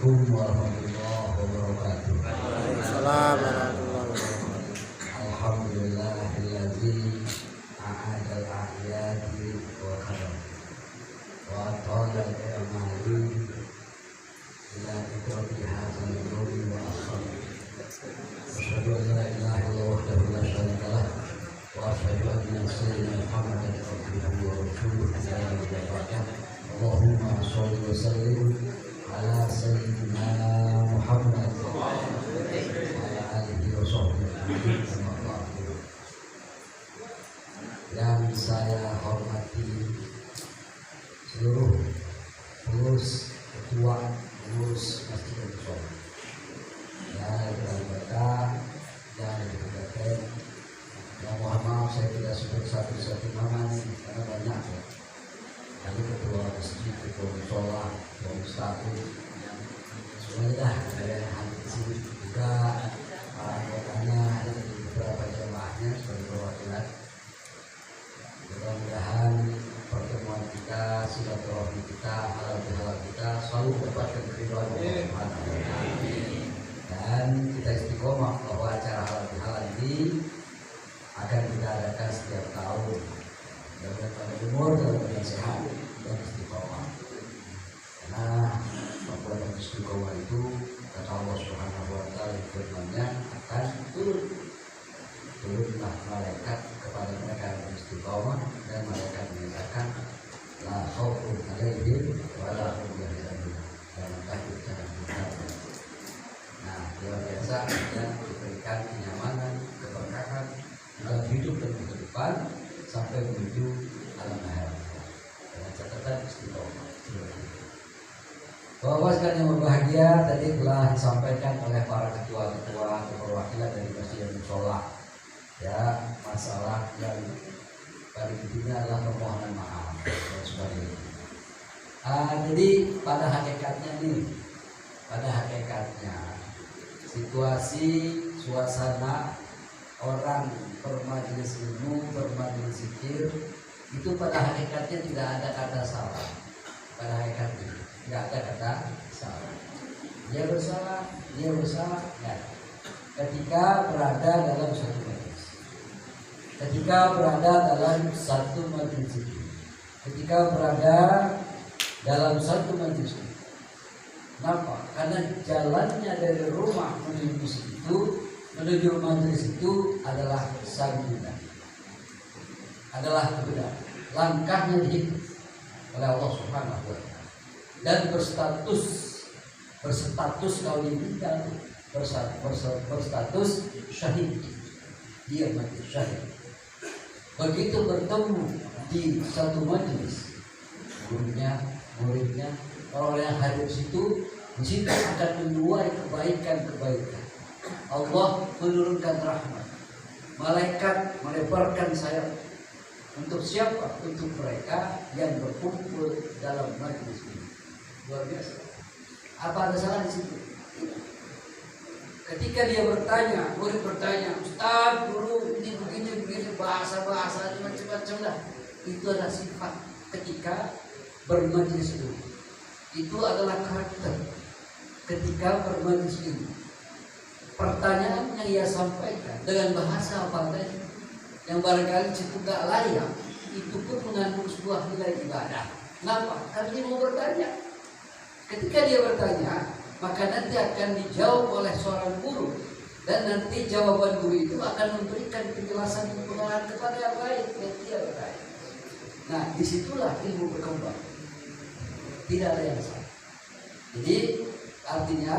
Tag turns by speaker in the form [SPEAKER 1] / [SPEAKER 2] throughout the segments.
[SPEAKER 1] Assalamualaikum warahmatullahi wabarakatuh.
[SPEAKER 2] Waalaikumsalam warahmatullahi wabarakatuh.
[SPEAKER 1] Alhamdulillahilladzi a'adal a'yadi wa karam wa atala al-amali ila idraki hadzal nuri wa akhar. Asyhadu an la ilaha illallah wahdahu la syarika lah wa asyhadu anna sayyidina Muhammadan abduhu wa rasuluhu la ilaha illallah. Allahumma sholli wa sallim ala sayyidina Muhammad wa ala alihi wa sahbihi. Yang saya hormati seluruh pengurus, ketua pengurus Masjid Al-Musola yang beranggota dan kabupaten. Yang mohon maaf saya tidak sebut satu-satu nama karena banyak ya. Kami ketua masjid, ketua musola, ketua mustaqim, semuanya dah ada yang hadir di sini juga para anggotanya dan beberapa jamaahnya sebagai perwakilan. Mudah-mudahan pertemuan kita, silaturahmi kita, halal kita selalu mendapatkan keridhaan Allah. Dan kita istiqomah bahwa acara halal ini akan kita adakan setiap tahun. Dalam pada umur, dalam keadaan sehat dan istiqomah. Karena membuat istiqomah itu kata Allah Subhanahu wa taala firman-Nya akan turunlah malaikat kepada mereka yang beristiqomah dan malaikat menyatakan la khaufun 'alaihim wa la hum yahzanun. Jangan takut, jangan khawatir. Nah, luar biasa yang diberikan kenyamanan, keberkahan dalam hidup dan ke depan sampai menuju alam akhir dengan catatan istiqomah. Bapak sekalian yang berbahagia, tadi telah disampaikan oleh para ketua-ketua atau perwakilan dari Masjid Al-Musola ya, masalah yang paling intinya adalah permohonan maaf dan sebagainya. Jadi pada hakikatnya situasi suasana orang bermajelis ilmu, bermajelis zikir itu pada hakikatnya tidak ada kata salah. Pada hakikatnya tidak ada kata salah. Dia bersalah, ya. Ketika berada dalam satu majelis, ketika berada dalam satu majelis zikir, ketika berada dalam satu majelis. Kenapa? Karena jalannya dari rumah menuju situ, menuju majelis itu adalah sanjungan, adalah kebenaran. Langkahnya dihitung oleh Allah Subhanahu wa taala dan berstatus kalau meninggal, berstatus syahid. Dia mati syahid. Begitu bertemu di satu majelis, gurunya, muridnya, orang yang hadir di situ akan menuai kebaikan. Allah menurunkan rahmat, malaikat melebarkan sayap. Untuk siapa? Untuk mereka yang berkumpul dalam majelis ini. Luar biasa. Apa ada salah di situ? Ketika dia bertanya, murid bertanya, Ustaz, guru, ini begini, bahasa macam-macam lah. Itu adalah sifat ketika bermajelis itu. Itu adalah karakter ketika bermajelis itu. Pertanyaan yang ia sampaikan dengan bahasa apa tadi yang barangkali itu gak layak, itu pun mengandung sebuah nilai ibadah. Kenapa? Karena dia mau bertanya. Ketika dia bertanya, maka nanti akan dijawab oleh seorang guru, dan nanti jawaban guru itu akan memberikan penjelasan dan pengarahan kepada yang lain yang dia bertanya. Nah, disitulah ilmu berkembang. Tidak ada yang salah. Jadi artinya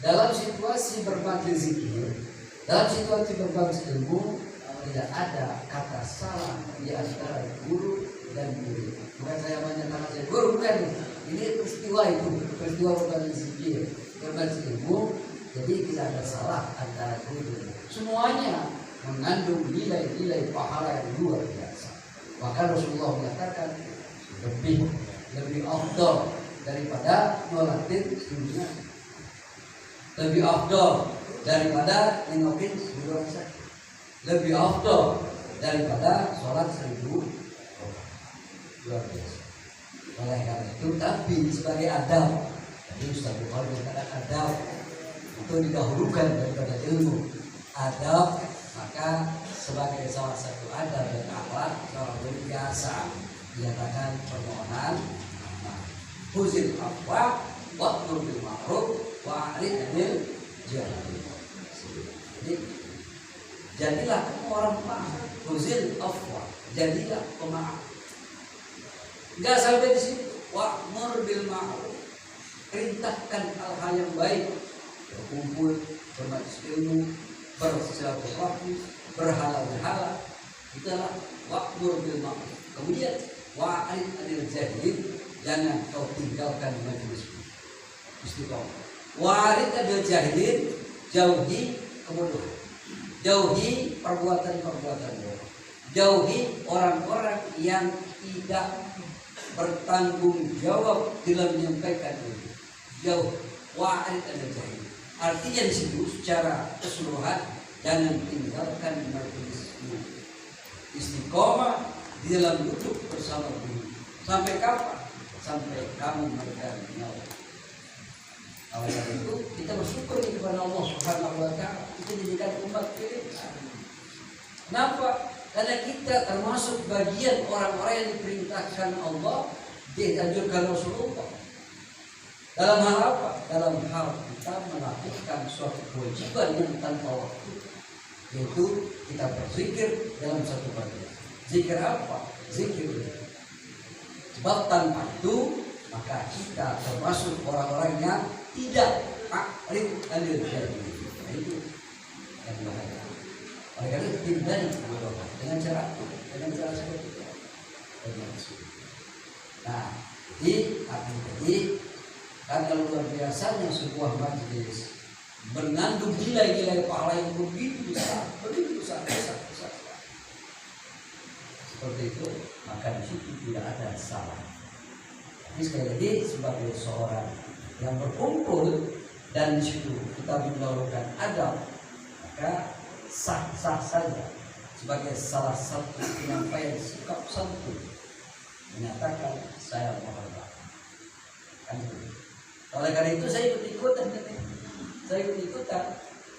[SPEAKER 1] dalam situasi bermajelis zikir, dalam situasi bermajelis ilmu, tidak ada kata salah di antara guru dan murid. Bukan saya menyatakan saya guru, bukan. Ini peristiwa bermajelis zikir, bermajelis ilmu. Jadi tidak ada salah antara guru dan murid. Semuanya mengandung nilai-nilai pahala yang luar biasa. Maka Rasulullah menyatakan lebih afdal daripada melatih dunia, lebih afdal daripada nengokin sebelum sakit, lebih afdal daripada sholat 1000 luar biasa. Oleh karena itu, tapi sebagai adab Jadi Ustaz Bukhari mengatakan adab itu didahulukan daripada ilmu. Adab maka sebagai salah satu adab dan akhlak seorang wali biasa dinyatakan permohonan huzil afwa wa'mur bil ma'ruf wa'rid 'anil jahil. Jadi jadilah orang pemaaf, huzil afwa, jadilah pemaaf. Enggak sampai di situ, wa'mur bil ma'ruf, perintahkan hal-hal yang baik, berkumpul, bermajlis ilmu, bersilaturahmi, berhalal-halal, itulah wa'mur bil ma'ruf. Kemudian wa'rid 'anil jahil, jangan kau tinggalkan majlismu. Istiqomah. Wa'rid 'anil jahilin, jauhi kebodohan, jauhi perbuatan-perbuatan bodoh, jauhi orang-orang yang tidak bertanggung jawab dalam menyampaikan ilmu. Jauh wa'rid 'anil jahil. Artinya di situ secara keseluruhan jangan tinggalkan majlismu. Istiqomah di dalam duduk bersama guru. Sampai kapan? Sampai kamu memegang nyawa. Oleh karena itu kita bersyukur kepada Allah Subhanahu wa taala kita dijadikan umat pilihan. Kenapa? Karena kita termasuk bagian orang-orang yang diperintahkan Allah, dianjurkan Rasulullah. Dalam hal apa? Dalam hal kita melakukan suatu kewajiban yang tanpa waktu, yaitu kita berzikir dalam satu bagian. Zikir apa? Zikir. Sebab tanpa itu maka kita termasuk orang-orang yang tidak akrib 'anil jahil. Itu yang bahaya. Oleh karena itu hindari kebodohan dengan cara seperti itu. Nah, jadi kan kalau luar biasanya sebuah majlis mengandung nilai-nilai pahala yang begitu besar. Seperti itu, maka di situ tidak ada salah. Tapi sekali lagi sebagai seorang yang berkumpul dan di situ kita melakukan adab, maka sah-sah saja sebagai salah satu penyampaian sikap santun menyatakan saya mohon maaf. Kan itu. Oleh karena itu saya ikut-ikutan.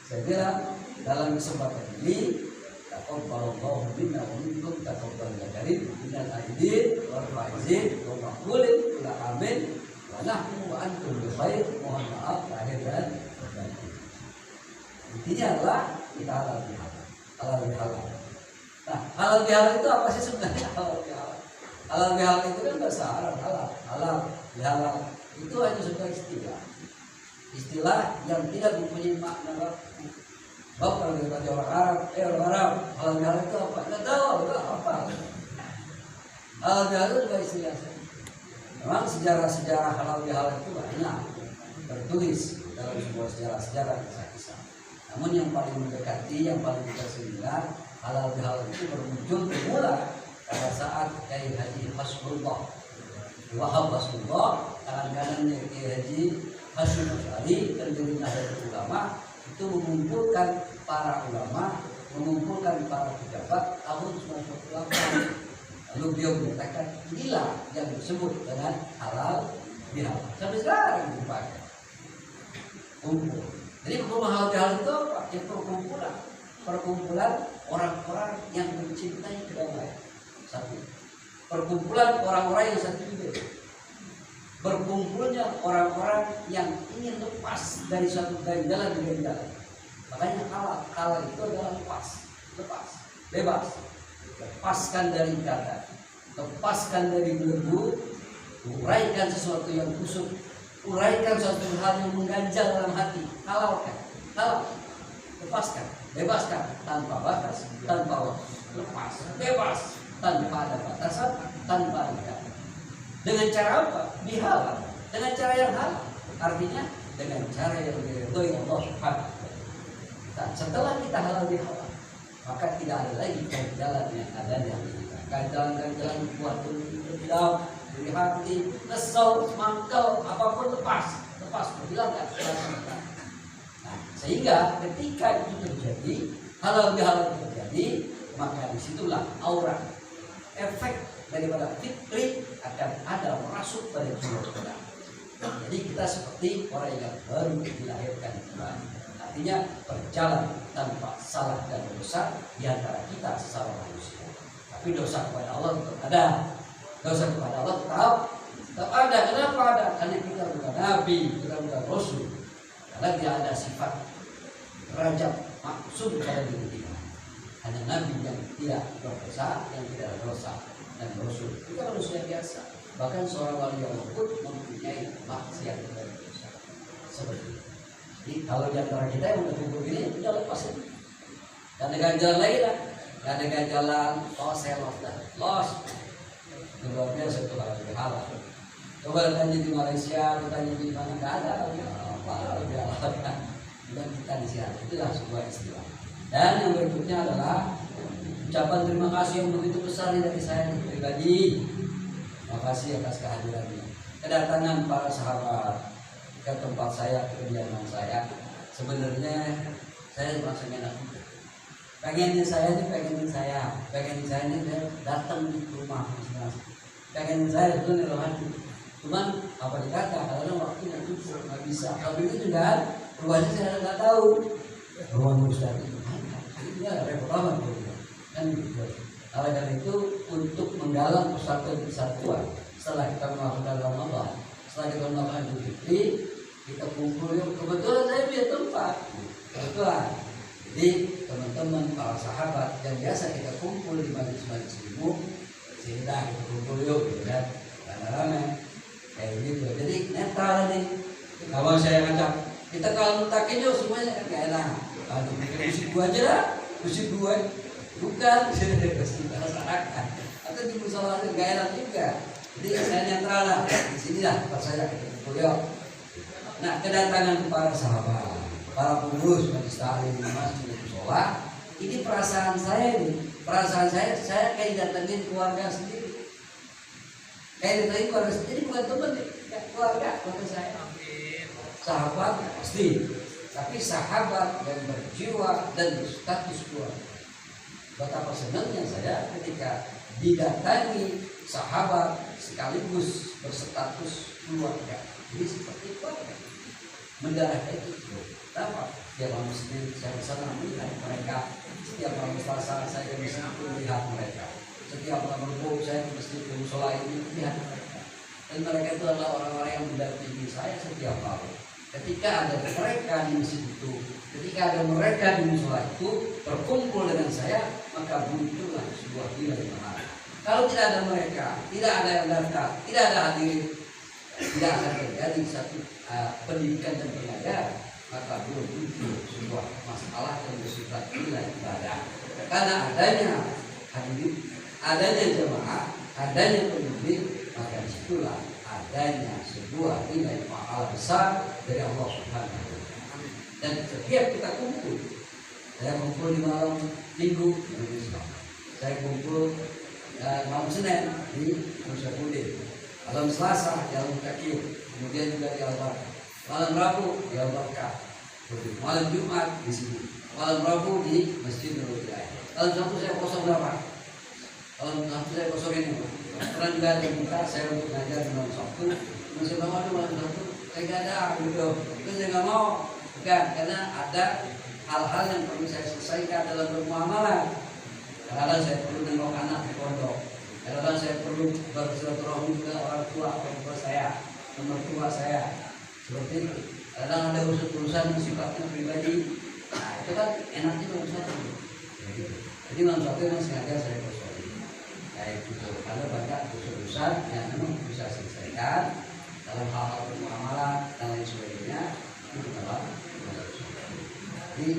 [SPEAKER 1] Saya bilang dalam kesempatan ini taqabbalallahu minna wa minkum taqabbalan karim minal aidin wal faizin wa maqbulin la amin wa nahnu wa antum bi khair. Mohon maaf lahir dan batin. Intinya adalah kita halal bihalal. Nah, halal bihalal itu apa sih sebenarnya? Halal bihalal itu kan bahasa Arab. Halal bihalal itu hanya sebuah istilah yang tidak mempunyai makna baku. Kalau kita orang Arab, halal bihalal itu apa? Nggak tahu apa. Halal bihalal itu juga istilah. Memang sejarah halal bihalal itu banyak tertulis dalam sebuah sejarah kisah-kisah. Namun yang paling mendekati, yang paling kita sehingga halal bihalal itu bermuncul bermula pada saat Kiai Haji Hasbullah Wahab Hasbullah, tangan kanannya Kiai Haji Hasyim Asy'ari dan dari Nahdlatul Ulama itu mengumpulkan para ulama, mengumpulkan para pejabat tahun 1998. Lalu beliau menyatakan inilah yang disebut dengan halal bihalal. Sampai sekarang dipakai. Kumpul. Jadi halal bihalal itu apa? Ya perkumpulan orang-orang yang mencintai kedamaian. Satu. Perkumpulan orang-orang yang satu juga. Berkumpulnya orang-orang yang ingin lepas dari suatu ganjalan. Makanya halal itu adalah lepas, bebas. Lepaskan dari ikatan, lepaskan dari belenggu, uraikan sesuatu yang kusut, uraikan suatu hal yang mengganjal dalam hati, halalkan, lepaskan, bebaskan tanpa batas, tanpa waktu, lepas, bebas, tanpa ada batasan, tanpa ikat. Dengan cara apa? Bihalal. Dengan cara yang halal. Artinya dengan cara yang diridhoi Allah Subhanahu. Nah, setelah kita halal bihalal, maka tidak ada lagi jalan yang ada yang jalan buat dendam, dari hati, kesel, mangkel, apapun lepas, menghilangkan. Nah, sehingga ketika itu terjadi, halal bihalal terjadi, maka disitulah aura, efek daripada fitri akan ada merasuk pada jiwa kita. Jadi kita seperti orang yang baru dilahirkan kembali. Artinya berjalan tanpa salah dan dosa di antara kita sesama manusia. Tapi dosa kepada Allah tetap ada. Dosa kepada Allah tetap ada. Kenapa ada? Karena kita bukan nabi, kita bukan rasul. Karena dia ada sifat rajab maksud pada diri kita. Hanya nabi yang tidak berdosa, yang tidak berdosa, dan rasul. Kita manusia biasa. Bahkan seorang wali Allah pun mempunyai maksiat dan dosa. Seperti itu. Jadi kalau di antara kita yang berkumpul ini, udah lepas itu. Dan dengan jalan lain lah. Gak ada jalan, saya los. Luar biasa itu kalau di halal. Coba tanya di Malaysia, tanya di mana, gak ada. Dan kita di sini, itulah sebuah istilah. Dan yang berikutnya adalah ucapan terima kasih yang begitu besar dari saya pribadi. Terima kasih atas kehadirannya. Kedatangan para sahabat ke tempat saya, ke kediaman saya. Sebenarnya saya merasa enak. Pengen saya ini datang di rumah. Pengen saya itu nih rohani. Cuman apa dikata kalau waktunya itu nggak bisa. Kalau itu juga ruangnya saya nggak tahu. Ruang Ustaz itu ya repot amat kan gitu. Oleh karena itu untuk menggalang persatuan setelah kita melakukan Ramadan, setelah kita melakukan Idul Fitri, kita kumpul yuk. Kebetulan saya punya tempat. Kebetulan. Jadi teman-teman para sahabat yang biasa kita kumpul di majelis-majelis ilmu, sehingga kita kumpul yuk, gitu kan, rame-rame kayak gitu. Jadi netral nih. Kalau saya ngajak, kita kalau mentakin yuk semuanya kan gak enak. Aduh, musik dua aja lah, musik dua, bukan, masyarakat atau di musola itu gak enak juga. Jadi saya netral lah, di sini lah tempat saya kita kumpul yuk. Nah, kedatangan para sahabat, para pengurus majelis taklim masjid musola, ini perasaan saya kayak datangin keluarga sendiri. Kayak datangin keluarga sendiri, bukan teman, keluarga saya. Sahabat pasti, tapi sahabat yang berjiwa dan berstatus keluarga. Betapa senangnya saya ketika didatangi sahabat sekaligus berstatus keluarga. Jadi seperti keluarga. Mendarah itu. Kenapa? Setiap malam Senin saya bersama melihat mereka. Setiap malam Selasa saya ke masjid melihat mereka. Setiap malam Rabu saya ke masjid ke musola ini melihat mereka. Dan mereka itu adalah orang-orang yang mendampingi saya setiap malam. Ketika ada mereka di masjid itu, ketika ada mereka di musola itu berkumpul dengan saya, maka muncullah sebuah nilai mahal. Kalau tidak ada mereka, tidak ada yang datang, tidak ada hadirin, tidak akan terjadi satu pendidikan dan pelajaran, maka belum muncul sebuah masalah yang bersifat nilai ibadah. Karena adanya hadirin, adanya jemaah, adanya pendidik, maka disitulah adanya sebuah nilai pahala besar dari Allah Subhanahu wa Ta'ala. Dan setiap kita kumpul, saya kumpul di malam Minggu, saya kumpul malam Senin di Nusa Pudin, malam Selasa di Al-Mutakir, kemudian juga di Al-Barkah, malam Rabu di Al-Barkah, malam Jumat di sini, malam Rabu di Masjid Nurul Hidayah. Malam Sabtu saya kosong berapa? Malam Sabtu saya kosong ini. Karena juga ada minta saya untuk ngajar di malam Sabtu. Masih mau ada malam Sabtu, saya nggak ada gitu. Itu saya nggak mau, bukan karena ada hal-hal yang perlu saya selesaikan dalam bermuamalah. Kadang saya perlu nengok anak di pondok. Kadang saya perlu bersilaturahmi dengan orang tua saya, teman tua saya. Seperti itu. Kadang ada urusan sifatnya pribadi. Nah, itu kan enaknya urusan itu. Jadi malam Sabtu memang sengaja saya kosong. Kayak gitu. Karena banyak urusan yang memang bisa selesaikan dalam hal-hal bermuamalah dan lain sebagainya. Itu dalam jadi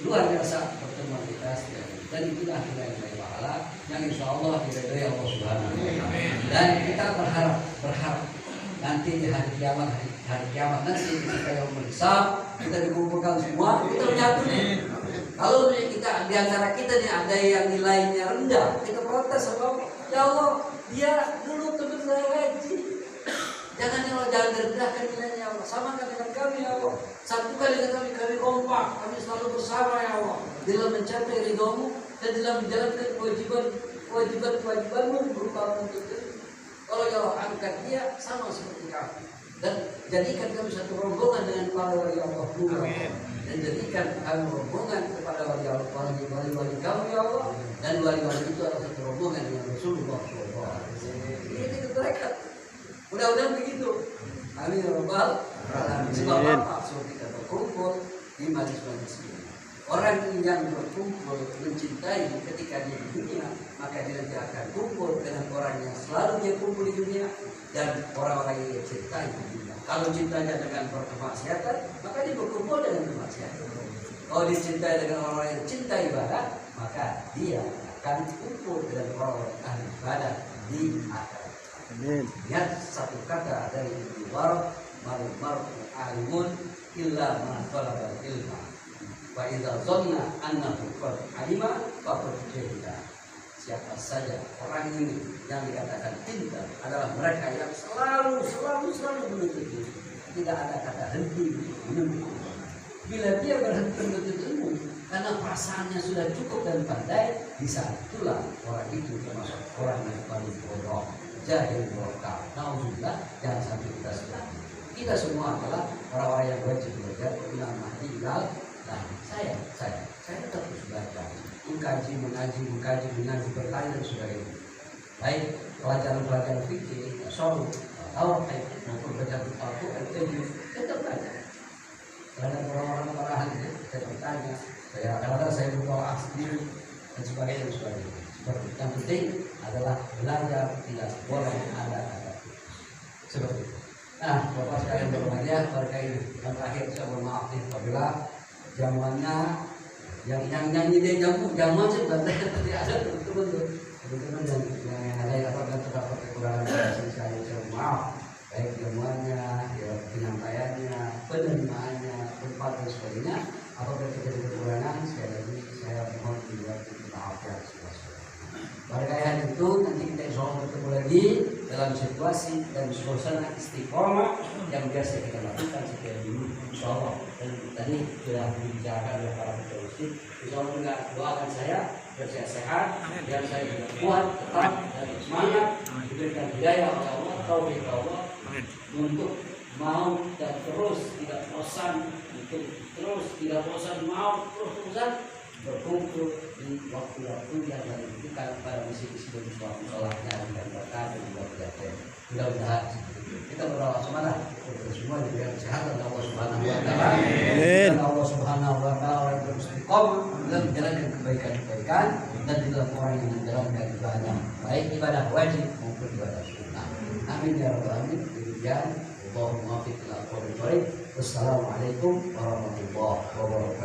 [SPEAKER 1] luar biasa pertemuan kita setiap hari. Dan itulah nilai-nilai pahala yang insya Allah diridhoi Allah Subhanahu wa Ta'ala. Dan kita berharap nanti di hari kiamat nanti ketika yang berhisab kita dikumpulkan semua, kita menyatu nih. Kalau kita di antara kita nih ada yang nilainya rendah, kita protes sama ya Allah, dia dulu teman saya haji. Jangan ya Allah, jangan direndahkan nilainya ya Allah. Samakan dengan kami ya Allah. Satukan dengan kami kompak, kami selalu bersama ya Allah dalam mencapai ridhomu dan dalam menjalankan kewajiban-kewajibanmu berupa menuntut ilmu. Kalau ya Allah angkat dia sama seperti kami. Dan jadikan kami satu rombongan dengan para wali Allah pula. Dan jadikan kami rombongan kepada wali Allah, wali kami ya Allah. Dan wali-wali itu adalah satu rombongan dengan Rasulullah SAW. Ini mereka. Mudah-mudahan begitu. Amin ya rabbal alamin. Sebab apa? Sebab kita berkumpul di majelis-majelis ini. Orang yang berkumpul mencintai ketika dia di dunia, maka dia nanti akan kumpul dengan orang yang selalu dia kumpul di dunia dan orang-orang yang dia cintai di dunia. Kalau cintanya dengan berkemaksiatan, maka dia berkumpul dengan kemaksiatan. Kalau dicintai dengan orang-orang yang cinta ibadah, maka dia akan kumpul dengan orang-orang ahli ibadah di akhirat.
[SPEAKER 2] Amin.
[SPEAKER 1] Lihat satu kata dari Ibnu Mubarak, "Mal-mar'u alimun illa man talaba ilma." Wa idza dhanna annahu qad alima faqad jahila. Siapa saja orang ini yang dikatakan pintar adalah mereka yang selalu menuntut ilmu. Tidak ada kata henti menuntut ilmu. Bila dia berhenti menuntut ilmu karena perasaannya sudah cukup dan pandai, di saat itulah orang itu termasuk orang yang paling bodoh, jahil bodoh. Nauzubillah, jangan sampai kita seperti itu. Kita semua adalah orang-orang yang wajib belajar Imam Mahdi Ilal. Nah, saya terus belajar, mengaji, bertanya dan sebagainya. Baik pelajaran fikih, tasawuf, tauhid maupun belajar Al-Quran, tetap belajar. Terhadap orang-orang para ahli, saya bertanya, kadang-kadang saya berdoa sendiri dan sebagainya. Seperti yang penting adalah belajar, tidak boleh ada kata seperti itu. Nah, Bapak sekalian berbahagia, terkait yang terakhir saya mohon maaf nih apabila jamuannya yang nyanyi dia jamuan sih tadi ada teman-teman yang ada yang terdapat kekurangan saya maaf, baik jamuannya, ya, penyampaiannya, penerimaannya, tempat dan sebagainya. Apabila terjadi kekurangan, sekali lagi saya mohon maaf ya. Berkaitan itu nanti kita insya Allah bertemu lagi dalam situasi dan suasana istiqomah yang biasa kita lakukan setiap minggu insya Allah. Dan tadi sudah dibicarakan oleh para petugas. Insya Allah juga doakan saya sehat, dan saya juga kuat, tetap dan semangat, diberikan hidayah oleh Allah, taufik Allah untuk mau dan terus tidak bosan, mau terus-terusan berkumpul di waktu-waktu yang ditentukan pada misi-misi dan suatu sholatnya dan berkah dan juga belajar. Mudah-mudahan kita berdoa semangat untuk semua diberikan kesehatan Allah Subhanahu wa taala. Dan Allah Subhanahu wa taala yang beristiqomah dalam menjalankan kebaikan-kebaikan dan di dalam orang yang menjalankan ibadah, baik ibadah wajib maupun ibadah sunnah. Amin ya rabbal alamin. Demikian Allahumma muwaffiq ila aqwamit thoriq. Wassalamualaikum warahmatullahi wabarakatuh.